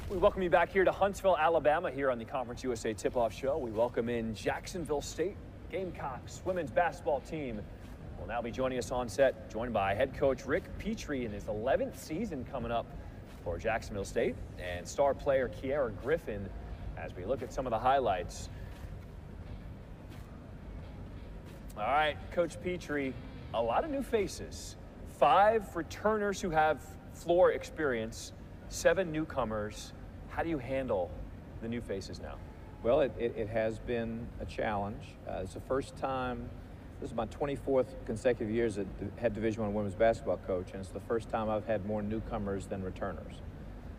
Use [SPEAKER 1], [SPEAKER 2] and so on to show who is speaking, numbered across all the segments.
[SPEAKER 1] We welcome you back here to Huntsville, Alabama, here on the Conference USA Tip-Off Show. We welcome in Jacksonville State Gamecocks women's basketball team. Will now be joining us on set, joined by head coach Rick Petrie in his 11th season coming up for Jacksonville State, and star player Kiara Griffin, as we look at some of the highlights. All right, Coach Petrie, a lot of new faces. 5 returners who have floor experience, 7 newcomers. How do you handle the new faces now?
[SPEAKER 2] Well, it has been a challenge. It's the first time, this is my 24th consecutive years as head Division I women's basketball coach, and it's the first time I've had more newcomers than returners.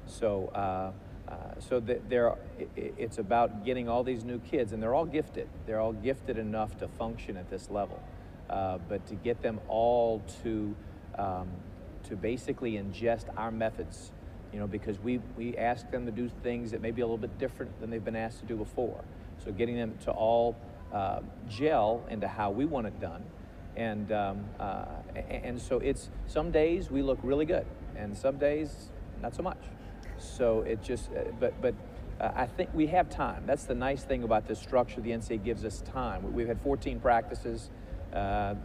[SPEAKER 2] So, it's about getting all these new kids, and they're all gifted. They're all gifted enough to function at this level. But to get them all to basically ingest our methods, you know, because we ask them to do things that may be a little bit different than they've been asked to do before. So getting them to all gel into how we want it done. And so it's, some days we look really good, and some days not so much. So it just, I think we have time. That's the nice thing about this structure. The NCAA gives us time. We've had 14 practices, and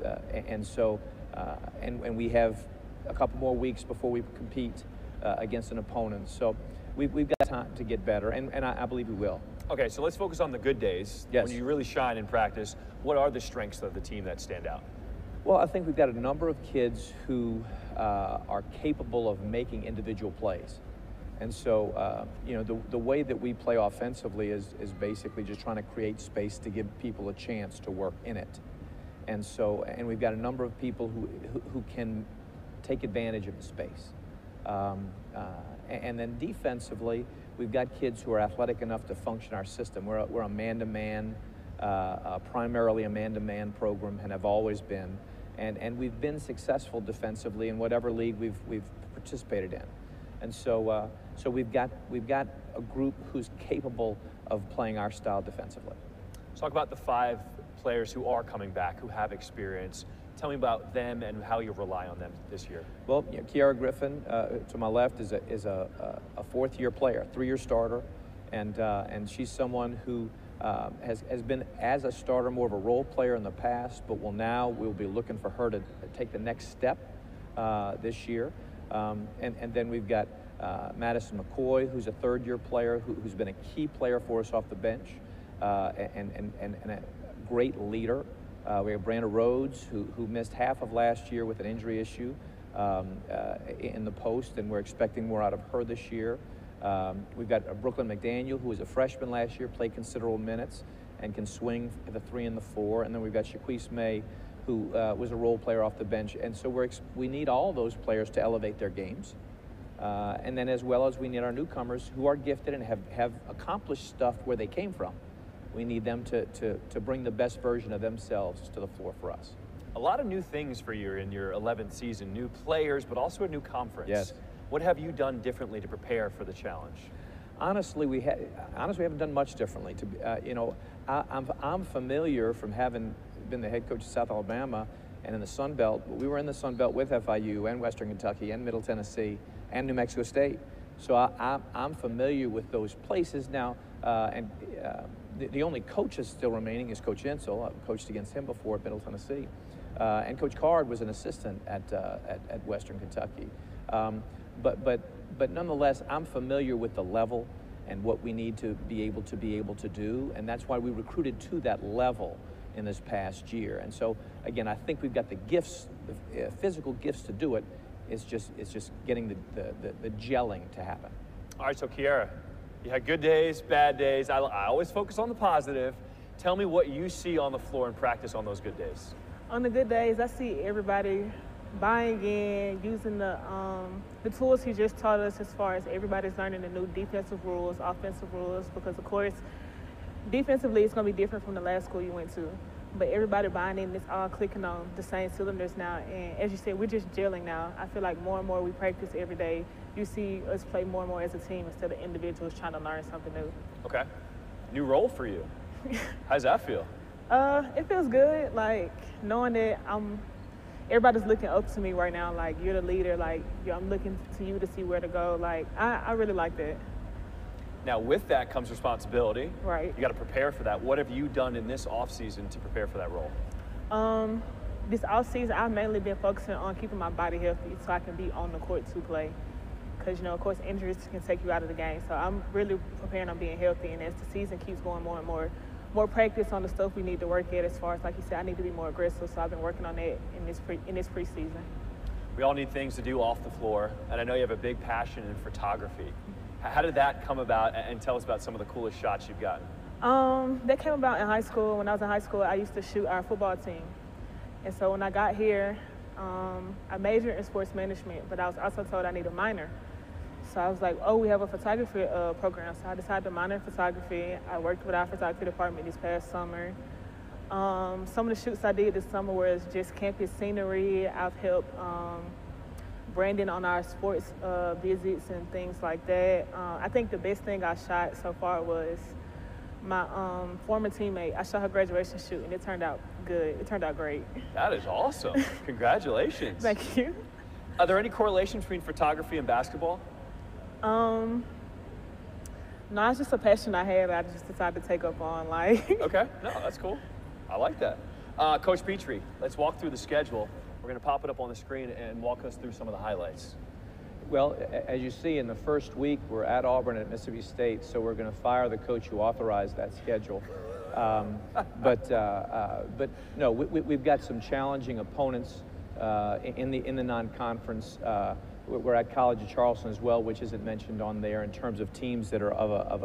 [SPEAKER 2] we have a couple more weeks before we compete against an opponent. So we've got time to get better, and I believe we will.
[SPEAKER 1] Okay, so let's focus on the good days.
[SPEAKER 2] Yes.
[SPEAKER 1] When you really shine in practice, what are the strengths of the team that stand out?
[SPEAKER 2] Well, I think we've got a number of kids who are capable of making individual plays. And so, you know, the way that we play offensively is basically just trying to create space to give people a chance to work in it. And so, and we've got a number of people who can take advantage of the space. And then defensively, we've got kids who are athletic enough to function our system. We're a man-to-man, primarily a man-to-man program, and have always been. And we've been successful defensively in whatever league we've participated in. And so, so we've got a group who's capable of playing our style defensively.
[SPEAKER 1] Let's talk about the 5 players who are coming back, who have experience. Tell me about them and how you rely on them this year.
[SPEAKER 2] Well, you know, Kiara Griffin, to my left, is a 4th-year player, 3-year starter, and she's someone who has been, as a starter, more of a role player in the past, but we'll be looking for her to take the next step this year. And then we've got Madison McCoy, who's a 3rd-year player who's been a key player for us off the bench, and a great leader. We have Brandon Rhodes, who missed half of last year with an injury issue in the post, and we're expecting more out of her this year. We've got Brooklyn McDaniel, who was a freshman last year, played considerable minutes, and can swing the 3 and the 4. And then we've got Shaquise May, who was a role player off the bench. And so we need all those players to elevate their games. And then as well as we need our newcomers who are gifted and have accomplished stuff where they came from. We need them to bring the best version of themselves to the floor for us.
[SPEAKER 1] A lot of new things for you in your 11th season, new players, but also a new conference.
[SPEAKER 2] Yes.
[SPEAKER 1] What have you done differently to prepare for the challenge?
[SPEAKER 2] Honestly, we haven't done much differently. You know, I'm familiar from having been the head coach of South Alabama and in the Sun Belt. We were in the Sun Belt with FIU and Western Kentucky and Middle Tennessee and New Mexico State. So I'm familiar with those places now. The only coach that's still remaining is Coach Insel. I've coached against him before at Middle Tennessee. And Coach Card was an assistant at Western Kentucky. But nonetheless, I'm familiar with the level and what we need to be able to do, and that's why we recruited to that level in this past year. And so, again, I think we've got the gifts, the physical gifts to do it. It's just getting the gelling to happen.
[SPEAKER 1] All right, so Kiara, you had good days, bad days. I always focus on the positive. Tell me what you see on the floor in practice on those good days.
[SPEAKER 3] On the good days, I see everybody buying in, using the tools he just taught us, as far as everybody's learning the new defensive rules, offensive rules, because of course, defensively it's going to be different from the last school you went to. But everybody buying in, it's all clicking on the same cylinders now. And as you said, we're just gelling now. I feel like more and more we practice every day. You see us play more and more as a team instead of individuals trying to learn something new.
[SPEAKER 1] Okay. New role for you. How does that feel?
[SPEAKER 3] It feels good, like knowing that everybody's looking up to me right now. Like, you're the leader. Like, I'm looking to you to see where to go. Like, I really like that.
[SPEAKER 1] Now, with that comes responsibility.
[SPEAKER 3] Right.
[SPEAKER 1] You got to prepare for that. What have you done in this offseason to prepare for that role?
[SPEAKER 3] This offseason, I've mainly been focusing on keeping my body healthy so I can be on the court to play. Because, of course, injuries can take you out of the game. So I'm really preparing on being healthy. And as the season keeps going more and more practice on the stuff we need to work at as far as, like you said, I need to be more aggressive. So I've been working on that in this preseason.
[SPEAKER 1] We all need things to do off the floor. And I know you have a big passion in photography. How did that come about, and tell us about some of the coolest shots you've gotten?
[SPEAKER 3] That came about in high school. When I was in high school, I used to shoot our football team. And so when I got here, I majored in sports management, but I was also told I need a minor. So I was like, oh, we have a photography program. So I decided to minor in photography. I worked with our photography department this past summer. Some of the shoots I did this summer was just campus scenery. I've helped branding on our sports visits and things like that. I think the best thing I shot so far was my former teammate. I shot her graduation shoot, and it turned out good. It turned out great.
[SPEAKER 1] That is awesome. Congratulations.
[SPEAKER 3] Thank you.
[SPEAKER 1] Are there any correlations between photography and basketball?
[SPEAKER 3] No, it's just a passion I had. I just decided to take up on.
[SPEAKER 1] Okay, no, that's cool. I like that. Coach Petrie, let's walk through the schedule. We're going to pop it up on the screen and walk us through some of the highlights.
[SPEAKER 2] Well, as you see, in the first week, we're at Auburn at Mississippi State, so we're going to fire the coach who authorized that schedule. But no, we've got some challenging opponents in the non-conference. We're at College of Charleston as well, which isn't mentioned on there in terms of teams that are of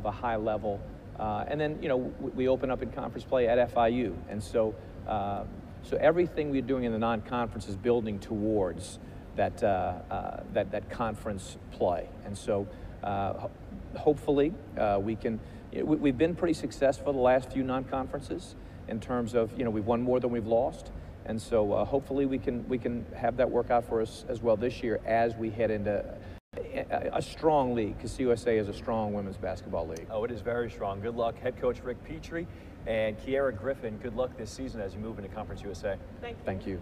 [SPEAKER 2] a high level. And then we open up in conference play at FIU, and so everything we're doing in the non-conference is building towards that conference play. And so hopefully we can. We've been pretty successful the last few non-conferences in terms of we've won more than we've lost. And so hopefully we can have that work out for us as well this year as we head into a strong league, because CUSA is a strong women's basketball league.
[SPEAKER 1] Oh, it is very strong. Good luck, head coach Rick Petrie and Kiera Griffin. Good luck this season as you move into Conference USA.
[SPEAKER 3] Thank you.
[SPEAKER 2] Thank you.